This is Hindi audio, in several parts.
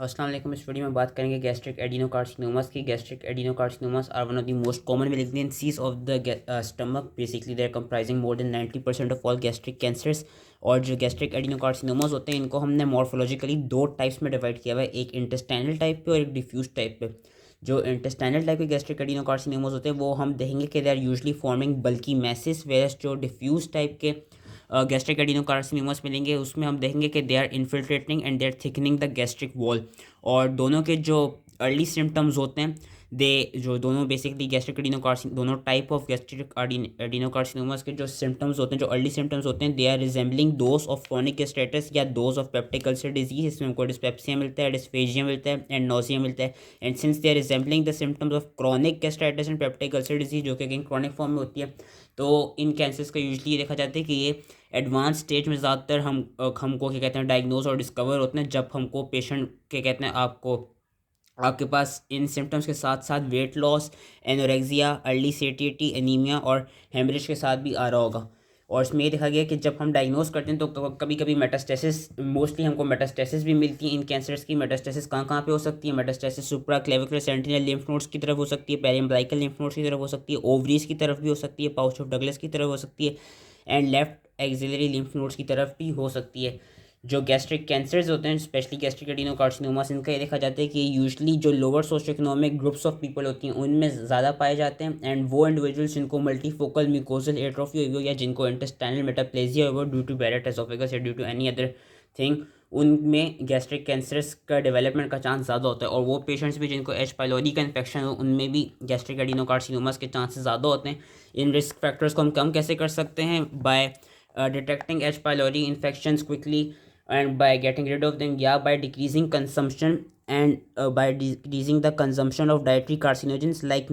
अस्सलाम वालेकुम। इस वीडियो में बात करेंगे गैस्ट्रिक एडिनोकार्सिनोमास की। Gastric adenocarcinomas are one of the most common malignancies of the stomach. Basically they are comprising more than 90% of all gastric cancers. और जो गैस्ट्रिक एडिनोकार्सिनोमास होते हैं इनको हमने मॉर्फोलॉजिकली दो टाइप्स में डिवाइड किया हुआ है, एक इंटेस्टाइनल टाइप पे और एक डिफ्यूज टाइप पे। जो इंटेस्टाइनल टाइप के गैस्ट्रिक एडिनोकार्सिनोमास होते हैं वो हम देखेंगे कि they are usually forming bulky masses, whereas जो डिफ्यूज टाइप के गैस्ट्रिक एडिनोकार्सिनोमास मिलेंगे उसमें हम देखेंगे कि they are infiltrating and they are thickening the gastric wall. और दोनों के जो अर्ली सिम्टम्स होते हैं दे जो दोनों बेसिकली गैस्ट्रिक एडिनोकार्सिन दोनों टाइप ऑफ गैस्ट्रिक एडिनोकार्सिनोमास के जो सिम्टम्स होते हैं, जो अर्ली सिम्टम्स होते हैं, they are resembling those of chronic gastritis या those of peptic ulcer disease. इसमें हमको डिस्पेप्सिया मिलता है, डिस्फेजिया मिलता है एंड नोजिया मिलता है। And since they are resembling the symptoms of chronic gastritis and peptic ulcer disease, जो कि अगेन क्रोनिक फॉर्म में होती है, तो इन कैंसर्स का यूजली ये देखा जाता है कि ये एडवांस स्टेज में ज़्यादातर हमको क्या कहते हैं डायग्नोज और डिस्कवर होते हैं जब हमको पेशेंट क्या कहते हैं आपके पास इन सिम्टम्स के साथ साथ weight loss, anorexia, early satiety, anaemia और हेमरेज के साथ भी आ रहा होगा। और इसमें ये देखा गया कि जब हम डायग्नोज करते हैं तो कभी कभी मेटास्टेसिस, मोस्टली हमको मेटास्टेसिस भी मिलती है इन कैंसर्स की। मेटास्टेसिस कहाँ पे हो सकती है? मेटास्टेसिस सुप्रा क्लेविकुलर सेंटिनल लिम्फ नोड्स की तरफ हो सकती है, पेरिम्बलाइकल लिम्फ नोड्स की तरफ हो सकती है, ओवरीज की तरफ भी हो सकती है, पाउच ऑफ डगलस की तरफ हो सकती है and left axillary lymph nodes की तरफ भी हो सकती है। जो गैस्ट्रिक कैंसर्स होते हैं, स्पेशली गैस्ट्रिक एडिनोकार्सिनोमास, इनका ये देखा जाता है कि यूजुअली जो lower socio economic groups of people होती हैं उनमें ज़्यादा पाए जाते हैं। एंड वो इंडिविजुअल्स जिनको मल्टीफोकल म्यूकोजल एट्रोफी हुई हो या जिनको इंटेस्टाइनल मेटाप्लेजिया हुई हो ड्यू टू बैरेट एसोफेगस या due to any other thing, उनमें गैस्ट्रिक कैंसर्स का डेवलपमेंट का चांस ज़्यादा होता है। और वो पेशेंट्स भी जिनको एच पाइलोरी का इन्फेक्शन हो उनमें भी गैस्ट्रिक एडिनोकार्सिनोमास के चांसेस ज़्यादा होते हैं। इन रिस्क फैक्टर्स को हम कम कैसे कर सकते हैं? By detecting H. pylori infections quickly and by getting rid of them, yeah, by decreasing consumption and by decreasing the consumption of dietary carcinogens like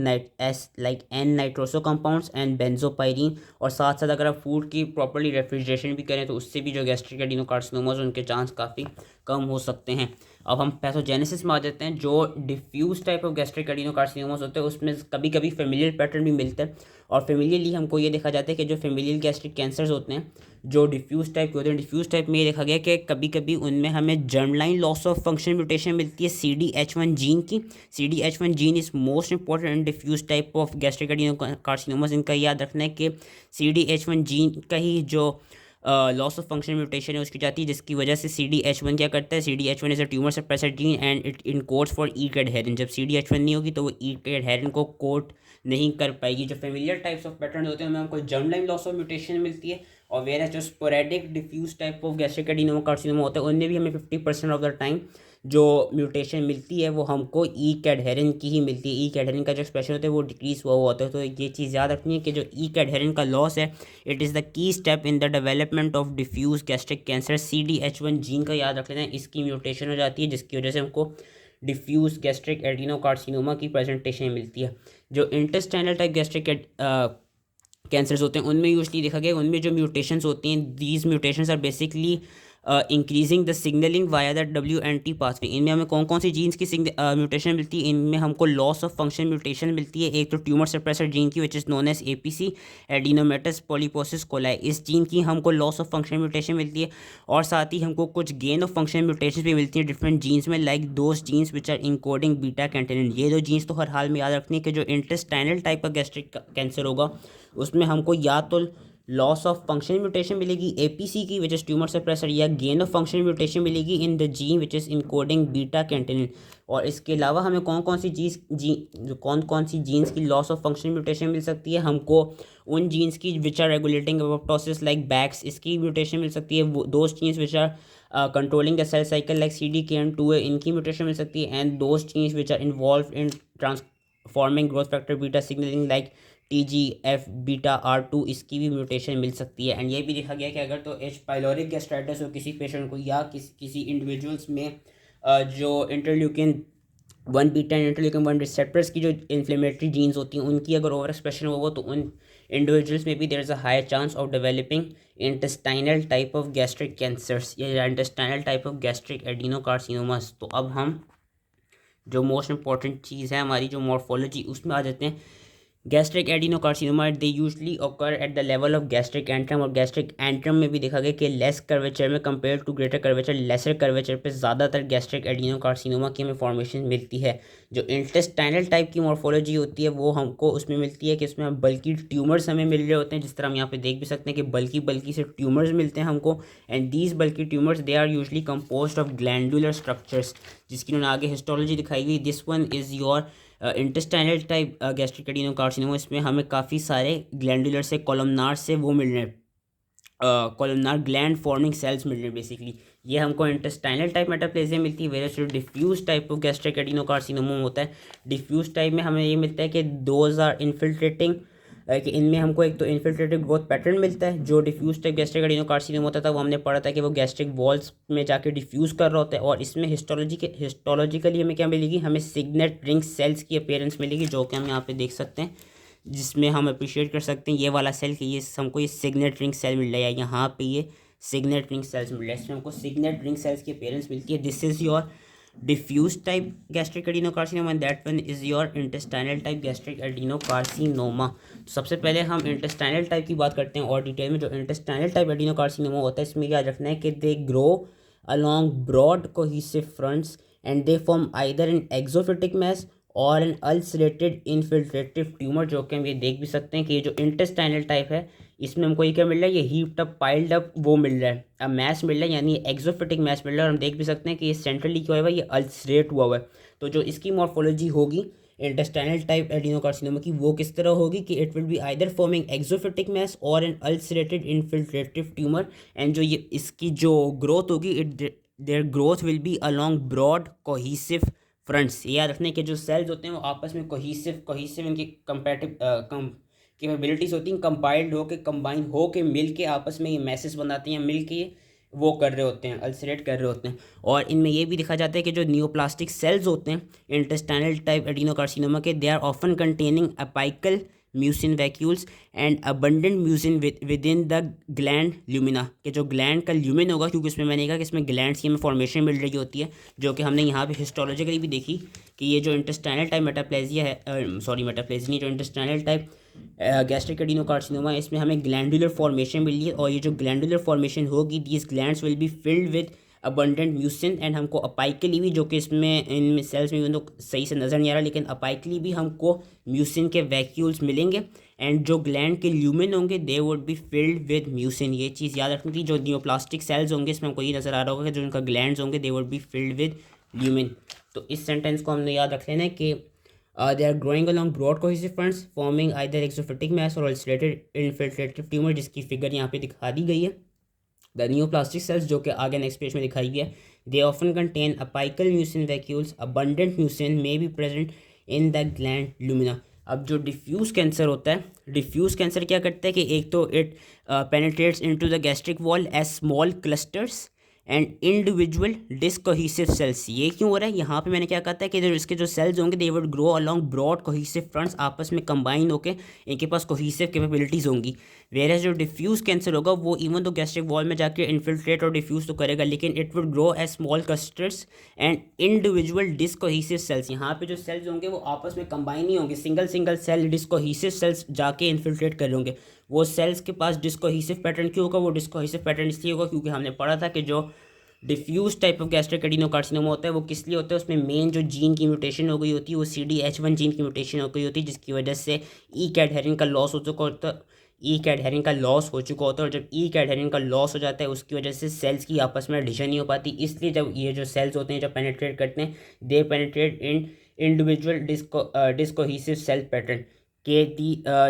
N nitroso compounds and benzopyrene। और साथ साथ अगर आप फूड की प्रॉपरली रेफ्रिजरेशन भी करें तो उससे भी जो गैस्ट्रिक एडिनोकार्सिनोमास उनके चांस काफ़ी कम हो सकते हैं। अब हम पैथोजेनेसिस में आ जाते हैं। जो diffuse type of gastric adenocarcinomas होते हैं उसमें कभी कभी फेमिलियल पैटर्न भी मिलता है। और फेमिलियली हमको ये देखा जाता है कि जो फेमिलियल गैस्ट्रिक कैंसर्स होते हैं जो डिफ्यूज टाइप के होते हैं, डिफ्यूज टाइप में ये देखा गया कि कभी कभी उनमें हमें germline loss of function mutation मिलती है CDH1 जीन की। CDH1 gene is most important in diffuse type of gastric adenocarcinomas. इनका याद रखना है कि CDH1 जीन का ही जो लॉस ऑफ फंक्शन म्यूटेशन है उसकी जाती है, जिसकी वजह से CDH1 क्या करता है? CDH1 is a tumour suppressor gene and it encodes for E adherence. जब CDH1 नहीं होगी तो वो ई एडहेरेंस को कोड नहीं कर पाएगी। जो फेमिलियर टाइप्स ऑफ पैटर्न होते हैं उनमें हमको जर्मलाइन लॉस ऑफ म्यूटेशन मिलती है। और वेर जो sporadic diffuse type of gastric adenocarcinoma होता है उनमें भी हमें 50% ऑफ द टाइम जो म्यूटेशन मिलती है वो हमको ई कैडहेरिन की ही मिलती है। ई कैडहेरिन का जो एक्सप्रेशन होता है वो डिक्रीज हुआ होता है। तो ये चीज़ याद रखनी है कि जो ई कैडहेरिन का लॉस है it is the key step in the development of diffuse gastric cancer. CDH1 gene का याद रख लेना है, इसकी म्यूटेशन हो जाती है जिसकी वजह से हमको डिफ्यूज गैस्ट्रिक एडिनोकार्सिनोमा की प्रेजेंटेशन मिलती है। जो इंटेस्टाइनल टाइप गैस्ट्रिक कैंसर्स होते हैं उनमें यूजली देखा गया उनमें जो म्यूटेशंस होती हैं, these mutations are basically increasing the signalling via the WNT pathway. इनमें हमें कौन कौन सी जीन्स की म्यूटेशन मिलती है? इनमें हमको लॉस ऑफ फंक्शन म्यूटेशन मिलती है। एक तो ट्यूमर सप्रेसर जीन की which is known as APC, adenomatous polyposis coli, इस जीन की हमको लॉस ऑफ फंक्शन म्यूटेशन मिलती है। और साथ ही हमको कुछ गेन ऑफ फंक्शन म्यूटेशन भी मिलती हैं डिफरेंट जीन्स में, like those genes which are encoding beta catenin. ये दो जीन्स तो हर हाल में याद रखनी है कि जो इंटेस्टाइनल टाइप का गैस्ट्रिक कैंसर होगा उसमें हमको या तो लॉस ऑफ फंक्शन म्यूटेशन मिलेगी APC की विच इज़ ट्यूमर सप्रेसर, या गेन ऑफ फंक्शन म्यूटेशन मिलेगी in the gene which is encoding beta catenin. और इसके अलावा हमें कौन कौन सी जीन्स की लॉस ऑफ फंक्शन म्यूटेशन मिल सकती है? हमको उन जीन्स की which are regulating apoptosis like BAX, इसकी म्यूटेशन मिल सकती है। वो those genes which are controlling the cell cycle like CDKN2A, इनकी म्यूटेशन मिल सकती है। And those genes which are involve in transforming growth factor beta signalling like TGF beta R2, इसकी भी म्यूटेशन मिल सकती है। एंड ये भी देखा गया कि अगर तो H. पाइलोरिक गैस्ट्राइटिस हो किसी पेशेंट को या किसी इंडिविजुअल्स में जो interleukin 1 beta and interleukin 1 receptors की जो इन्फ्लेमेटरी जीन्स होती हैं उनकी अगर ओवर एक्सप्रेशन हो तो उन इंडिविजुअल्स में भी there is a high chance of developing intestinal type of gastric cancers या intestinal type of gastric adenocarcinomas. तो अब हम जो मोस्ट इंपॉर्टेंट चीज़ है हमारी जो मॉर्फोलॉजी उसमें आ जाते हैं gastric adenocarcinoma they usually occur at the level of gastric antrum, और गैस्ट्रिक एंट्रम में भी देखा गया कि लेस कर्वेचर में compare to greater curvature, lesser curvature पे ज़्यादातर गैस्ट्रिक एडिनोकार्सिनोमा की हमें फॉर्मेशन मिलती है। जो इंटेस्टाइनल टाइप की मॉर्फोलॉजी होती है वो हमको उसमें मिलती है कि उसमें हम बल्कि ट्यूमर्स हमें मिल रहे होते हैं, जिस तरह हम यहाँ पे देख भी सकते हैं कि बल्कि बल्कि से ट्यूमर्स मिलते हैं हमको। And these bulky tumours they are usually composed of glandular structures, जिसकी उन्होंने आगे हिस्टोलॉजी दिखाई गई। This one is your intestinal type gastric adenocarcinoma. इसमें हमें काफ़ी सारे ग्लैंडुलर से कॉलमनार से वो मिल रहे हैं, कॉलमनार ग्लैंड फॉर्मिंग सेल्स मिल रहे हैं बेसिकली। ये हमको इंटेस्टाइनल टाइप मेटाप्लेजिया मिलती है। वेरस जो diffuse type of gastric adenocarcinoma होता है, डिफ्यूज टाइप में हमें ये मिलता है कि दोज आर इन्फिल्ट्रेटिंग, कि इनमें हमको एक तो इन्फिल्ट्रेटिव ग्रोथ पैटर्न मिलता है। जो डिफ्यूज टाइप गैस्ट्रिक एडिनोकार्सिनोमा होता था वो हमने पढ़ा था कि वो गैस्ट्रिक वॉल्स में जाके डिफ्यूज़ कर रहा होता है। और इसमें हिस्टोलॉजिकली हमें क्या मिलेगी, हमें सिग्नेट रिंग सेल्स की अपीयरेंस मिलेगी, जो कि हम यहाँ पे देख सकते हैं, जिसमें हम अप्रिशिएट कर सकते हैं ये वाला सेल कि ये हमको ये सिग्नेट रिंग सेल मिल रहा है, यहाँ पे ये सिग्नेट रिंग सेल्स मिल रहा है, इसमें हमको सिग्नेट रिंग सेल्स की अपीयरेंस मिलती है। This is your diffuse type gastric adenocarcinoma and that one is your intestinal type gastric adenocarcinoma। तो सबसे पहले हम intestinal type की बात करते हैं और डिटेल में। जो intestinal type adenocarcinoma होता है इसमें याद रखना है कि they grow along broad cohesive fronts and they form either an exophytic mass और एन अल्सरेटेड इन्फिल्ट्रेटिव ट्यूमर, जो कि हम ये देख भी सकते हैं कि ये जो इंटेस्टाइनल टाइप है इसमें हमको ये क्या मिल रहा है, ये हीप्ड अप पाइल्ड अप वो मिल रहा है, अब मैस मिल रहा है, यानी एक्सोफिटिक मैस मिल रहा है। और हम देख भी सकते हैं कि ये सेंट्रली क्या हुआ है, ये अल्सरेट हुआ है। तो जो इसकी मॉर्फोलॉजी होगी इंटेस्टाइनल टाइप एडिनोकार्सिनोमा की, वो किस तरह होगी कि it will be either forming exophytic mass और an ulcerated infiltrative tumour. And जो ये इसकी जो ग्रोथ होगी, it their growth will be along broad cohesive fronts. ये याद रखने के जो सेल्स होते हैं वो आपस में कोहिसिव इनकी कंपैटिब कैपेबिलिटीज़ होती हैं, कंपाइल्ड होके कंबाइन होके मिल के आपस में ये मैसेज बनाते हैं, मिल के वो कर रहे होते हैं, अल्सरेट कर रहे होते हैं। और इनमें ये भी दिखा जाता है कि जो नियोप्लास्टिक सेल्स होते हैं इंटेस्टाइनल टाइप एडिनोकार्सिनोमा के, they are often containing apical mucin vacuoles and abundant mucin within the gland lumina, के जो ग्लैंड का ल्यूमिन होगा, क्योंकि इसमें मैंने कहा कि इसमें ग्लैंड्स की हमें फॉर्मेशन मिल रही होती है, जो कि हमने यहाँ पे हिस्टोलॉजिकली भी देखी कि ये जो इंटेस्टाइनल टाइप मेटाप्लेजिया है, सॉरी मेटाप्लेजिया नहीं, जो इंटेस्टाइनल टाइप गैस्ट्रिक एडिनोकार्सिनोमा है, इसमें हमें ग्लैंडुलर फॉर्मेशन मिली है। और ये जो ग्लैंडुलर फॉर्मेशन होगी, these glands will be filled with abundant mucin and हमको अपाइकली भी, जो कि इसमें इन सेल्स में तो सही से नज़र नहीं आ रहा, लेकिन अपाइकली भी हमको म्यूसिन के वैक्यूल्स मिलेंगे। एंड जो ग्लैंड के ल्यूमिन होंगे they would be filled with mucin. ये चीज़ याद रखनी थी। जो नियोप्लास्टिक सेल्स होंगे इसमें हमको ये नज़र आ रहा होगा कि जो उनका ग्लैंड्स होंगे they would be filled with lumen. तो इस सेंटेंस को हमने याद रख लेना है कि they are growing along broad cohesive fronts forming either exophytic mass or ulcerated infiltrative tumor, जिसकी फिगर यहाँ पे दिखा दी गई है। द नियोप्लास्टिक सेल्स, जो कि आगे नेक्स्ट पेज में दिखाई गई है, they often contain apical mucin vacuoles, abundant mucin may be present in the gland lumina. अब जो डिफ्यूज़ कैंसर होता है, डिफ्यूज़ कैंसर क्या करता है कि एक तो it penetrates into the gastric wall as small clusters and individual discohesive cells. ये क्यों हो रहा है, यहाँ पे मैंने क्या कहा था कि जो इसके जो सेल्स होंगे they would grow along broad cohesive fronts, आपस में कंबाइन होके इनके पास कोहिसिव कैपेबिलिटीज़ होंगी। वेरएज जो डिफ्यूज़ कैंसर होगा वो इवन तो गैस्ट्रिक वॉल में जाके इन्फिल्ट्रेट और डिफ्यूज़ तो करेगा, लेकिन it would grow as small clusters and individual discohesive cells. यहाँ पे जो सेल्स होंगे वो आपस में कंबाइन नहीं होंगे, सिंगल सेल डिसकोहिसिव सेल्स जाके इन्फिल्ट्रेट कर होंगे। वो सेल्स के पास डिसकोहिसिव पैटर्न क्यों होगा, वो डिसकोहिसिव पैटर्न इसलिए होगा क्योंकि हमने पढ़ा था कि जो diffuse type of gastric adenocarcinoma होता है वो किस लिए होता है, उसमें मेन जो जीन की म्यूटेशन हो गई होती है वो CDH1 जीन की म्यूटेशन हो गई होती है, जिसकी वजह से ई कैडहेरिन का लॉस हो चुका होता है, ई कैडहेरिन का लॉस हो चुका होता है। और जब ई कैडहेरिन का लॉस हो जाता है उसकी वजह से सेल्स की आपस में एडिशन नहीं हो पाती, इसलिए जब ये जो सेल्स होते हैं जब पेनिट्रेट करते हैं दे पेनिट्रेट इन इंडिविजुअल डिसकोहिसिव सेल पैटर्न के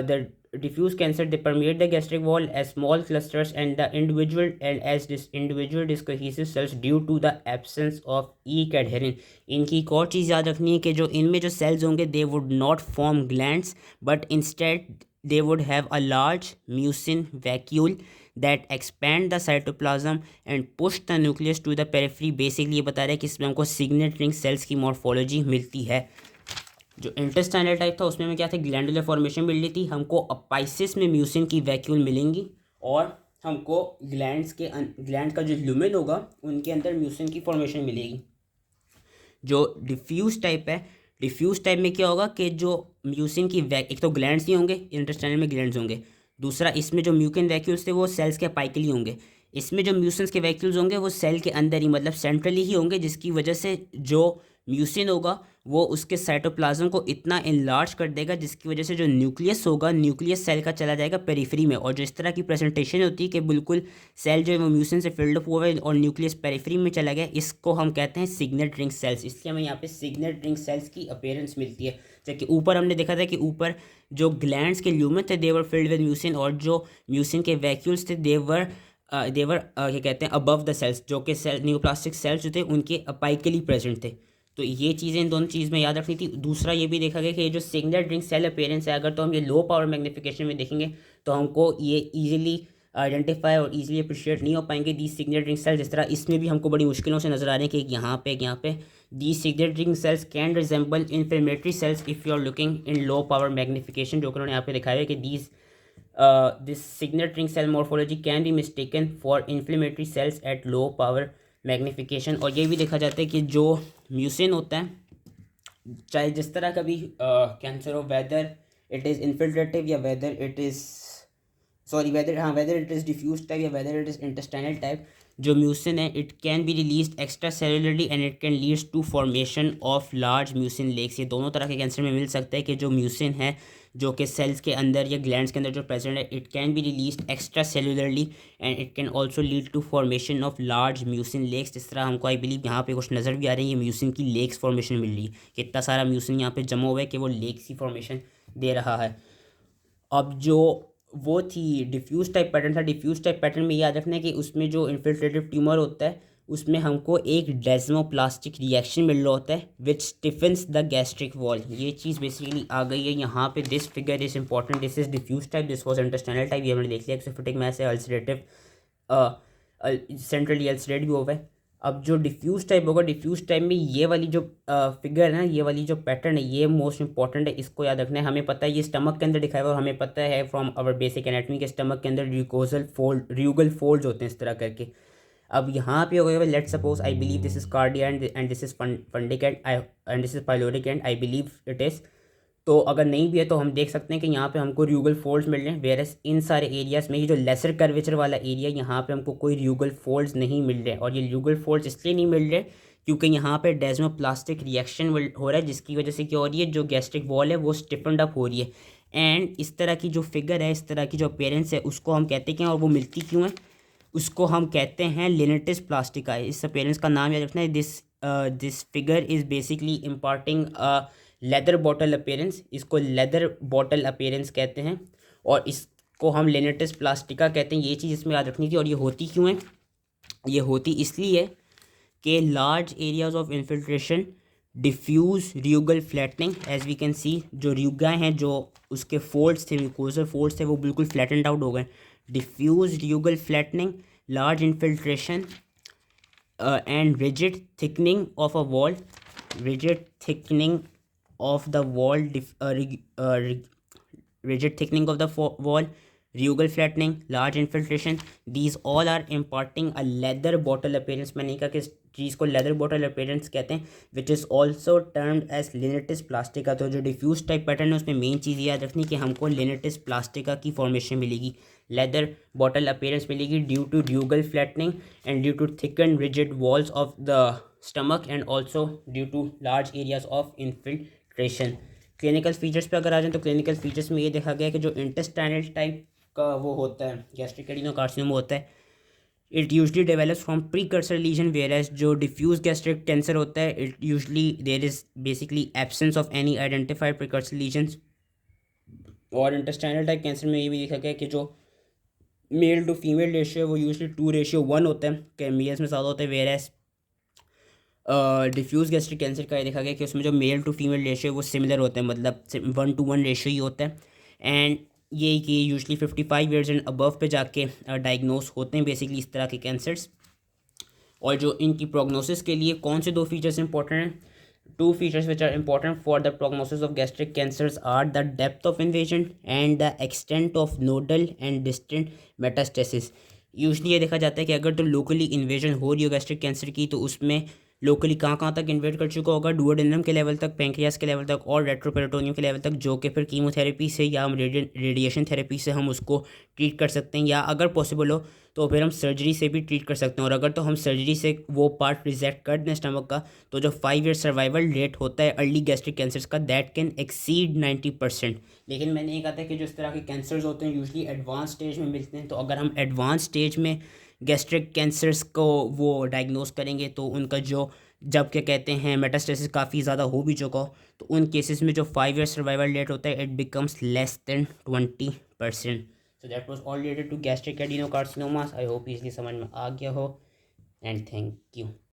the diffuse cancer they permeate the gastric wall as small clusters and the individual and as this individual discohesive cells due to the absence of weak adherent। इनकी एक और चीज़ याद रखनी है कि जो इनमें जो सेल्स होंगे they would not form glands but instead they would have a large mucin vacuole that expand the cytoplasm and push the nucleus to the periphery। Basically ये बता रहा है कि इसमें हमको सिग्नेट रिंग सेल्स की मॉर्फोलॉजी मिलती है। जो इंटेस्टाइनल टाइप था उसमें क्या था, ग्लैंडुलर फॉर्मेशन मिल रही थी, हमको अपाइसिस में म्यूसिन की वैक्यूल मिलेंगी और हमको ग्लैंड का जो ल्यूमेन होगा उनके अंदर म्यूसिन की फॉर्मेशन मिलेगी। जो डिफ्यूज टाइप है, डिफ्यूज टाइप में क्या होगा कि जो म्यूसिन की एक तो ग्लैंड्स नहीं होंगे, इंटेस्टाइनल में ग्लैंड्स होंगे। दूसरा, इसमें जो म्यूकिन वैक्यूल्स थे वो सेल्स के अपाइकली होंगे। इसमें जो म्यूसिन्स के वैक्यूल्स होंगे वो सेल के अंदर ही, मतलब सेंट्रली ही होंगे, जिसकी वजह से जो म्यूसिन होगा वो उसके साइटोप्लाज्म को इतना इनलार्ज कर देगा जिसकी वजह से जो न्यूक्लियस होगा, न्यूक्लियस सेल का चला जाएगा पेरिफेरी में। और जो इस तरह की प्रेजेंटेशन होती है कि बिल्कुल सेल जो है वो म्यूसिन से फिल्ड अप हुआ है और न्यूक्लियस पेरिफेरी में चला गया, इसको हम कहते हैं सिग्नल रिंग सेल्स। इसलिए हमें यहाँ पे सिग्नल रिंग सेल्स की अपीयरेंस मिलती है। जबकि ऊपर हमने देखा था कि ऊपर जो ग्लैंड्स के ल्यूमेन थे देवर फिल्ड विद म्यूसिन, और जो म्यूसिन के वैक्यूल्स थे देवर क्या कहते हैं अबव द सेल्स, जो कि सेल न्यूप्लास्टिक सेल्स जो थे उनके अपाइकली प्रेजेंट थे। तो ये चीज़ें इन दोनों चीज़ में याद रखनी थी। दूसरा ये भी देखा गया कि ये जो सिग्नल रिंग सेल अपीयरेंस है, अगर तो हम ये लो पावर मैग्नीफिकेशन में देखेंगे तो हमको ये ईजिली आइडेंटिफाई और ईजिली अप्रिशिएट नहीं हो पाएंगे दी सिग्नल रिंग सेल। जिस तरह इसमें भी हमको बड़ी मुश्किलों से नजर आ रहे हैं कि यहाँ पे the signal ring cells can resemble inflammatory cells if you are looking in low power magnification, जो कि उन्होंने यहाँ पे दिखाया है कि this signal ring cell morphology can be mistaken for inflammatory cells at low power magnification। और ये भी देखा जाता है कि जो म्यूसिन होता है, चाहे जिस तरह का भी कैंसर हो, वेदर इट इज़ इन्फिल्ट्रेटिव या whether it is whether it is diffuse type या whether it is intestinal type, जो म्यूसिन है it can be release extra cellularly and it can leads to formation of large mucin lakes. ये दोनों तरह के कैंसर में मिल सकता है कि जो म्यूसिन है जो कि सेल्स के अंदर या ग्लैंड्स के अंदर जो प्रेजेंट है, it can be release extra cellularly and it can also lead to formation of large mucin lakes. जिस तरह हमको आई बिलीव यहाँ पे कुछ नज़र भी आ रही है, ये म्यूसिन की लेक्स फॉर्मेशन मिल रही है कि इतना सारा म्यूसिन यहाँ पे जमा हुआ है कि वो लेक्स की फॉर्मेशन दे रहा है। अब जो वो थी डिफ्यूज टाइप पैटर्न था, डिफ्यूज टाइप पैटर्न में याद रखना है कि उसमें जो इन्फिल्ट्रेटिव ट्यूमर होता है उसमें हमको एक डेस्मोप्लास्टिक रिएक्शन मिल रहा होता है which stiffens the gastric wall. ये चीज़ बेसिकली आ गई है यहाँ पे। This figure is important, this is diffuse type, this was intestinal type. ये हमने देख लिया एक्सोफिटिक मैस है, अल्सरेटिव सेंट्रली अल्सरेट भी हुआ है। अब जो डिफ्यूज टाइप होगा, डिफ्यूज टाइप में ये वाली जो फिगर है ना, ये वाली जो पैटर्न है, ये मोस्ट इंपॉर्टेंट है, इसको याद रखना है। हमें पता है ये स्टमक के अंदर दिखाया हुआ और हमें पता है फ्रॉम आवर बेसिक एनाटमी के स्टमक के अंदर र्यूगल फोल्ड्स होते हैं इस तरह करके। अब यहाँ पे होगा let suppose I believe this is cardia and this is fundic and this is pyloric and I believe it is. तो अगर नहीं भी है तो हम देख सकते हैं कि यहाँ पे हमको र्यूगल फोल्ड्स मिल रहे हैं, वेरस इन सारे एरियाज़ में ये जो लेसर कर्वेचर वाला एरिया, यहाँ पे हमको कोई र्यूगल फोल्ड्स नहीं मिल रहे। और ये र्यूगल फोल्ड्स इसलिए नहीं मिल रहे क्योंकि यहाँ पे डेस्मोप्लास्टिक रिएक्शन हो रहा है, जिसकी वजह से क्या हो रही है, जो गैस्ट्रिक वॉल है वो स्टिफन्ड अप हो रही है। एंड इस तरह की जो फिगर है, इस तरह की जो अपीयरेंस है, उसको हम कहते हैं क्या, और वो मिलती क्यों है, उसको हम कहते हैं लिनेटिस प्लास्टिका। इस अपीयरेंस का नाम याद रखना है। This figure is basically imparting leather bottle appearance. इसको लेदर बॉटल अपीयरेंस कहते हैं और इसको हम लिनेटिस प्लास्टिका कहते हैं। ये चीज़ इसमें याद रखनी थी। और ये होती क्यों है, ये होती इसलिए कि large areas of infiltration diffuse rugal flattening, as we can see जो र्यूगाएँ हैं, जो उसके फोल्ड्स थे, म्यूकोजल फोल्ड्स थे, वो बिल्कुल फ्लैटेंड आउट हो गए। Diffuse rugal flattening, large infiltration and rigid thickening of a wall, rigid thickening of the wall, rigid thickening of the wall, rugal flattening, large infiltration, these all are imparting a leather bottle appearance। मैंने कहा कि इस चीज़ को leather bottle appearance कहते हैं, which is also termed as linearis plastica। तो जो diffuse type pattern है उसमें मेन चीज़ याद रखनी कि हमको linearis plastica की फॉर्मेशन मिलेगी, leather bottle appearance मिलेगी due to rugal flattening and due to thickened rigid walls of the stomach and also due to large areas of infiltration। Clinical features पे अगर आ जाएँ तो क्लिनिकल फीचर्स में ये देखा गया कि जो इंटेस्टाइनल टाइप का वो होता है गैस्ट्रिक एडिनोकार्सिनोमा होता है, it usually develops from precursor lesion, whereas जो डिफ्यूज गैस्ट्रिक कैंसर होता है it usually there is basically absence of any identified precursor lesions. और इंटेस्टाइनल टाइप कैंसर में ये भी देखा गया कि जो मेल टू फीमेल रेशियो वो यूजली 2:1 होता है, कि मेल्स में ज़्यादा होता है, whereas diffuse gastric cancer का ये देखा गया कि उसमें जो मेल टू फीमेल रेशियो वो सिमिलर होता है, मतलब 1:1 रेशियो ही होता है। एंड ये कि यूजली 55 ईयर्स एंड अबव पे जाके डायग्नोस होते हैं बेसिकली इस तरह के कैंसर्स। और जो इनकी प्रोग्नोसिस के लिए कौन से 2 फीचर्स इंपॉर्टेंट हैं, 2 features which are important for the prognosis of gastric cancers are the depth of invasion and the extent of nodal and distant metastasis। Usually ये देखा जाता है कि अगर तो लोकली इन्वेजन हो रही हो गैस्ट्रिक कैंसर की तो उसमें लोकली कहाँ कहाँ तक इन्वेट कर चुका होगा, डुओडेनम के लेवल तक, पैंक्रियास के लेवल तक और रेट्रोपेरिटोनियम के लेवल तक, जो कि फिर कीमोथेरेपी से या हम रेडिएशन थेरेपी से हम उसको ट्रीट कर सकते हैं, या अगर पॉसिबल हो तो फिर हम सर्जरी से भी ट्रीट कर सकते हैं। और अगर तो हम सर्जरी से वो पार्ट रिजेक्ट कर दें स्टमक का, तो जो 5 ईयर सर्वाइवल रेट होता है अर्ली गैस्ट्रिक कैंसर्स का, दैट कैन एक्सीड 90%। लेकिन मैंने ये कहा था कि जो इस तरह के कैंसर्स होते हैं यूजली एडवांस स्टेज में मिलते हैं, तो अगर हम एडवांस स्टेज में गैस्ट्रिक कैंसर्स को वो डायग्नोस करेंगे तो उनका जो जब क्या कहते हैं मेटास्टेसिस काफ़ी ज़्यादा हो भी चुका हो, तो उन केसेस में जो 5 ईयर सर्वाइवल रेट होता है it becomes less than 20%। So that was all related to gastric adenocarcinomas. I hope easily समझ में आ गया हो, एंड थैंक यू।